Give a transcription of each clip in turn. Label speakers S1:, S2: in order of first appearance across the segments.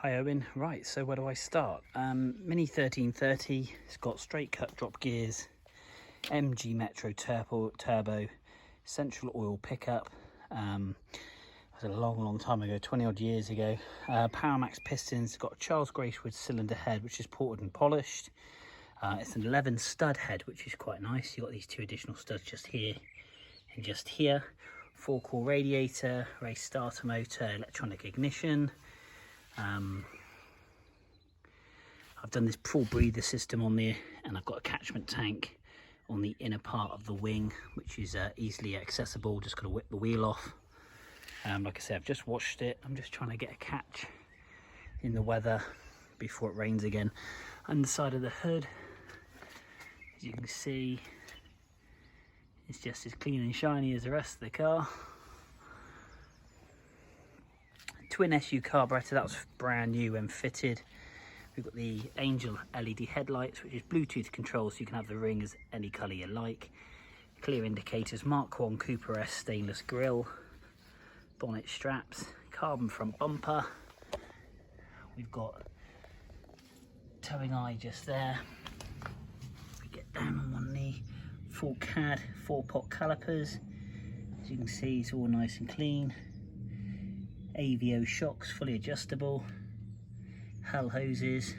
S1: Hi Owen, right, so where do I start? Mini 1330, it's got straight cut drop gears, MG Metro turbo, central oil pickup. It was a long time ago, 20 odd years ago. Powermax pistons, got a Charles Gracewood cylinder head which is ported and polished. It's an 11 stud head which is quite nice. You've got these two additional studs just here and just here. 4-core radiator, race starter motor, electronic ignition. I've done this full breather system on there, and I've got a catchment tank on the inner part of the wing, which is easily accessible. Just got to whip the wheel off. Like I said, I've just washed it. I'm just trying to get a catch in the weather before it rains again. Underside of the hood, as you can see, it's just as clean and shiny as the rest of the car. Twin SU carburetor, that was brand new and fitted. We've got the Angel LED headlights, which is Bluetooth control, so you can have the ring as any colour you like. Clear indicators, Mark 1 Cooper S stainless grille. Bonnet straps, carbon front bumper. We've got towing eye just there. If we get down on one knee, full CAD 4-pot calipers. As you can see, it's all nice and clean. AVO shocks, fully adjustable. Hull hoses.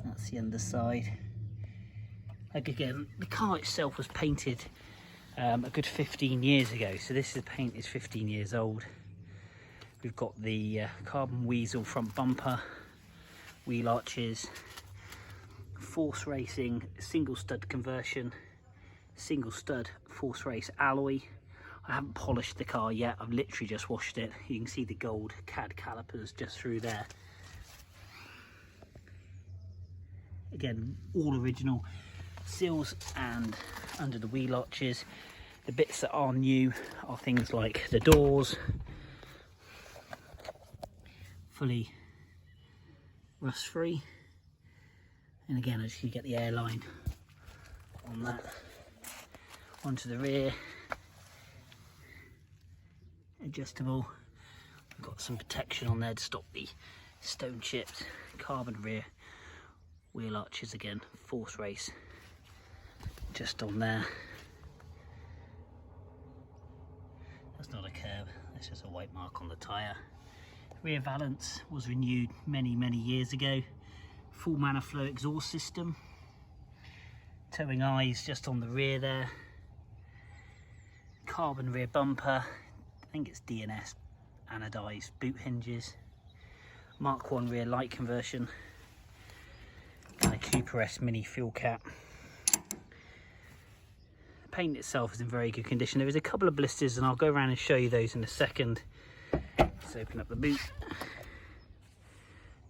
S1: That's the underside. Like again, the car itself was painted a good 15 years ago, so this paint is 15 years old. We've got the carbon weasel front bumper, wheel arches, Force Racing single stud conversion, single stud Force Race alloy. I haven't polished the car yet, I've literally just washed it. You can see the gold CAD calipers just through there. Again, all original seals and under the wheel arches. The bits that are new are things like the doors, fully rust free. And again, as you get the airline on that, onto the rear. Adjustable. We've got some protection on there to stop the stone chips. Carbon rear wheel arches again. Force Race just on there. That's not a curb, that's just a white mark on the tyre. Rear valance was renewed many years ago. Full Maniflow exhaust system. Towing eyes just on the rear there. Carbon rear bumper. I think it's DNS anodized boot hinges. Mark 1 rear light conversion. And a Cooper S mini fuel cap. The paint itself is in very good condition. There is a couple of blisters and I'll go around and show you those in a second. Let's open up the boot.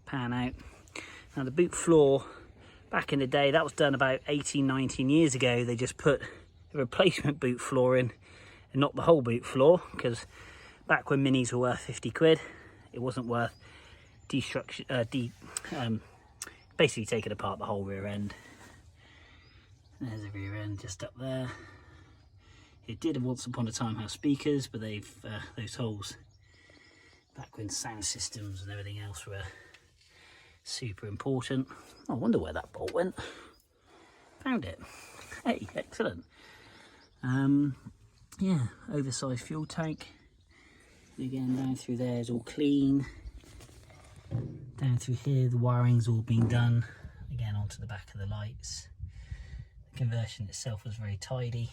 S1: Pan out. Now the boot floor, back in the day, that was done about 18-19 years ago. They just put a replacement boot floor in and not the whole boot floor, because back when minis were worth 50 quid, it wasn't worth basically taking apart the whole rear end. There's the rear end just up there. It did once upon a time have speakers, but they've those holes back when sound systems and everything else were super important. I wonder where that bolt went. Found it. Hey, excellent. Yeah, oversized fuel tank. Again, down through there is all clean. Down through here, the wiring's all been done. Again, onto the back of the lights. The conversion itself was very tidy.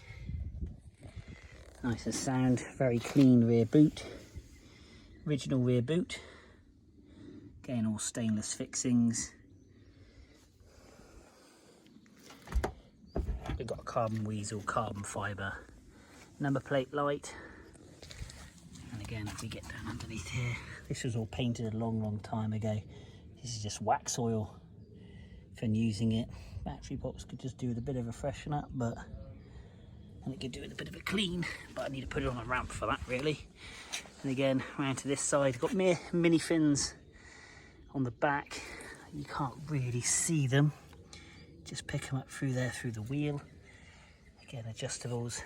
S1: Nice and sound, very clean rear boot. Original rear boot. Again, all stainless fixings. We've got a carbon weasel, carbon fibre number plate light. And again, if we get down underneath here, this was all painted a long time ago. This is just wax oil from using it. Battery box could just do with a bit of a freshen up, and it could do with a bit of a clean, but I need to put it on a ramp for that really. And again, around to this side, got mini fins on the back. You can't really see them, just pick them up through there through the wheel. Again, adjustables.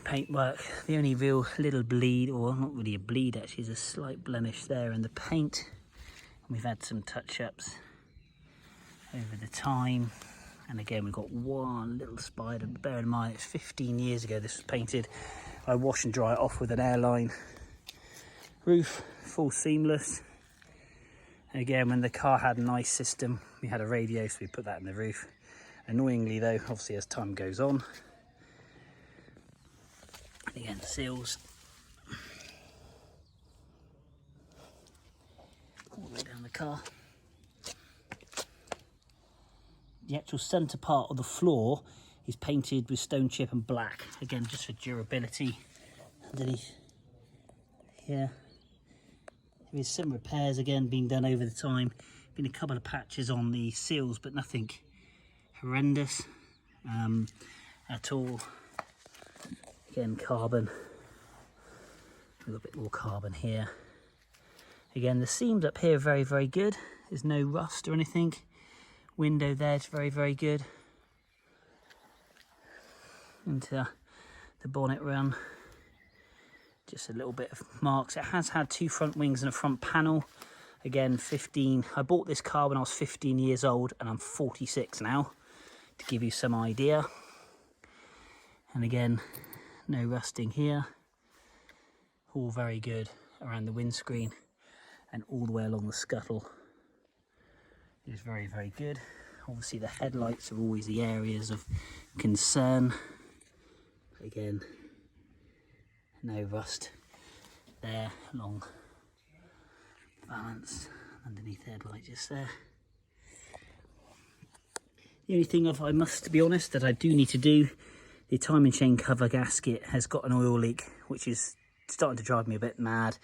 S1: paintwork. The only real little bleed, or not really a bleed actually, is a slight blemish there in the paint. And we've had some touch-ups over the time. And again, we've got one little spider. Bear in mind, it's 15 years ago this was painted. I wash and dry it off with an airline roof, full seamless. And again, when the car had an ice system, we had a radio, so we put that in the roof. Annoyingly though, obviously as time goes on, and again, seals all the way down the car. The actual centre part of the floor is painted with stone chip and black, again just for durability. Underneath here, there is some repairs again being done over the time. Been a couple of patches on the seals, but nothing horrendous at all. Again, carbon, a little bit more carbon here. Again, the seams up here are very, very good. There's no rust or anything. Window there's very, very good. Into the bonnet run, just a little bit of marks. It has had two front wings and a front panel. Again, 15. I bought this car when I was 15 years old, and I'm 46 now, to give you some idea. And again, no rusting here. All very good around the windscreen and all the way along the scuttle. It is very, very good. Obviously the headlights are always the areas of concern. Again, no rust there along balance underneath the headlight just there. The only thing I must be honest that I do need to do, the timing chain cover gasket has got an oil leak, which is starting to drive me a bit mad.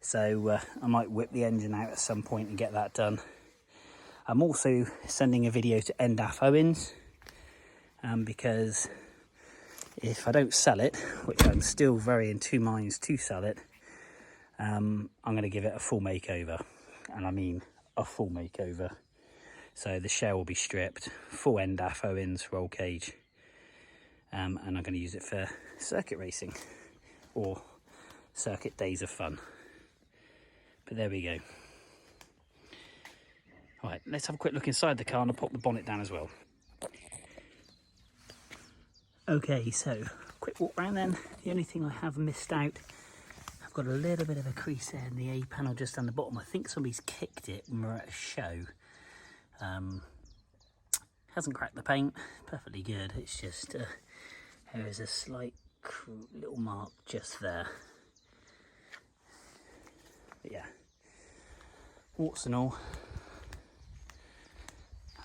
S1: So I might whip the engine out at some point and get that done. I'm also sending a video to NDAF Owens because if I don't sell it, which I'm still very in two minds to sell it, I'm going to give it a full makeover. And I mean a full makeover. So the shell will be stripped, full NDAF Owens roll cage, and I'm going to use it for circuit racing or circuit days of fun. But there we go. Right, let's have a quick look inside the car and I'll pop the bonnet down as well. Okay, so quick walk around then. The only thing I have missed out, I've got a little bit of a crease there in the A panel just down the bottom. I think somebody's kicked it when we were at a show. Hasn't cracked the paint, perfectly good. It's just there is a slight little mark just there. But yeah, warts and all.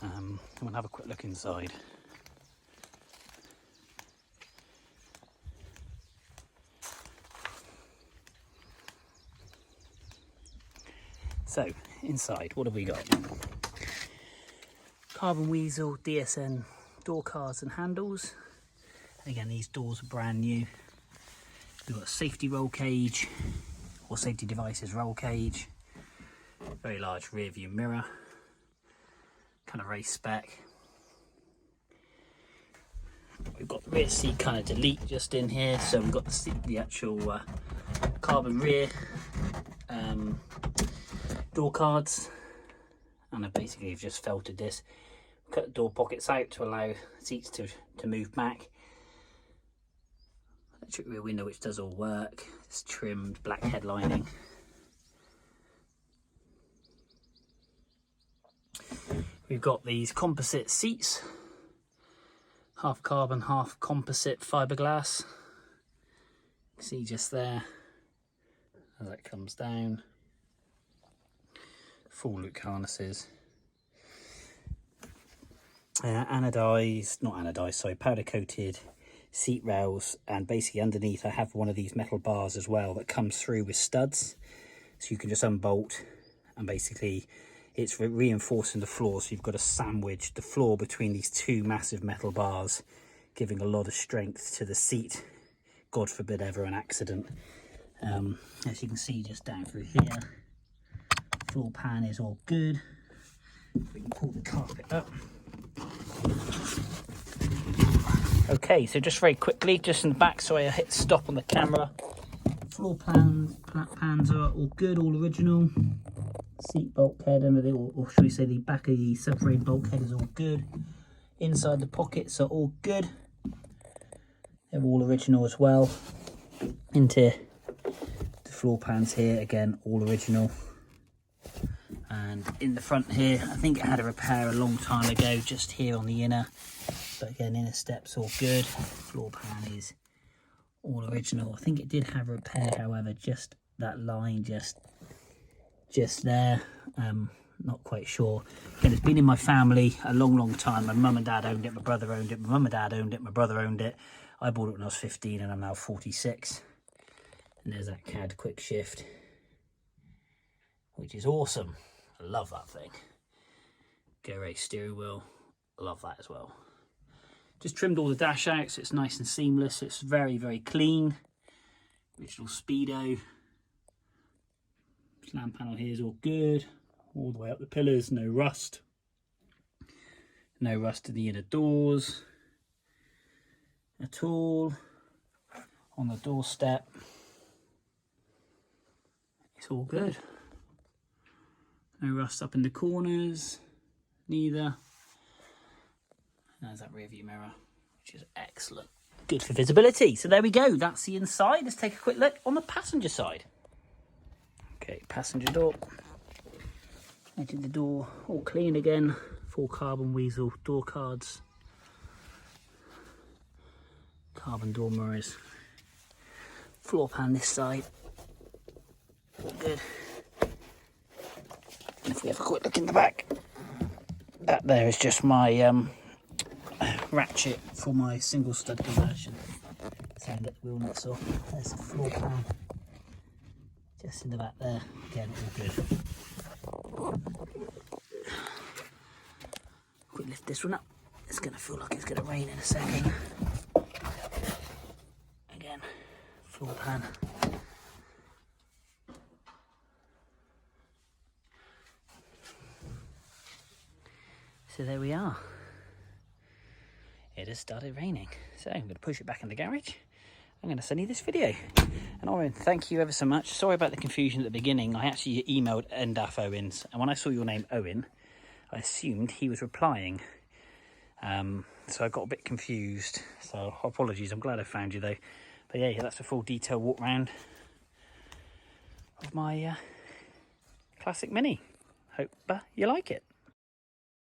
S1: I'm gonna have a quick look inside. So inside, what have we got? Carbon Weasel DSN door cards and handles. Again, these doors are brand new. We've got a safety roll cage, or safety devices roll cage. Very large rear view mirror. Kind of race spec. We've got the rear seat kind of delete just in here. So we've got the actual carbon rear door cards. And I basically have just felted this. Cut the door pockets out to allow seats to move back. Electric rear window, which does all work. It's trimmed, black headlining. We've got these composite seats, half carbon, half composite fiberglass. You can see just there as that comes down. Full loop harnesses. Powder coated seat rails, and basically underneath I have one of these metal bars as well that comes through with studs, so you can just unbolt, and basically it's reinforcing the floor, so you've got to sandwich the floor between these two massive metal bars, giving a lot of strength to the seat, God forbid ever an accident. As you can see just down through here, floor pan is all good. We can pull the carpet up. Okay, so just very quickly, just in the back, so I hit stop on the camera. Floor pans are all good, all original. Seat bulkhead, or should we say the back of the subframe bulkhead is all good. Inside the pockets are all good. They're all original as well. Into the floor pans here, again, all original. And in the front here, I think it had a repair a long time ago, just here on the inner. But again, inner steps all good. Floor pan is all original. I think it did have a repair, however, just that line just there. Not quite sure. Again, it's been in my family a long time. My mum and dad owned it, my brother owned it, my mum and dad owned it, my brother owned it. I bought it when I was 15 and I'm now 46. And there's that CAD quick shift, which is awesome. I love that thing. Go-Ray steering wheel, I love that as well. Just trimmed all the dash out so it's nice and seamless. It's very clean. Original speedo. Slam panel here is all good. All the way up the pillars, no rust. No rust in the inner doors at all. On the doorstep, it's all good. No rust up in the corners, neither. There's that rear view mirror, which is excellent. Good for visibility. So there we go, that's the inside. Let's take a quick look on the passenger side. Okay, passenger door. Edge of the door, all clean again. Full carbon weasel door cards. Carbon door mirrors. Floor pan this side. All good. And if we have a quick look in the back, that there is just my ratchet for my single stud conversion. So I can get the wheel nuts off. There's the floor pan. Just in the back there. Again, all good. Quick lift this one up. It's going to feel like it's going to rain in a second. Again, floor pan. So there we are. It has started raining. So I'm going to push it back in the garage. I'm going to send you this video. And Owen, thank you ever so much. Sorry about the confusion at the beginning. I actually emailed NDAF Owens, and when I saw your name Owen, I assumed he was replying. So I got a bit confused. So apologies, I'm glad I found you though. But yeah, that's a full detail walk round of my classic Mini. Hope you like it.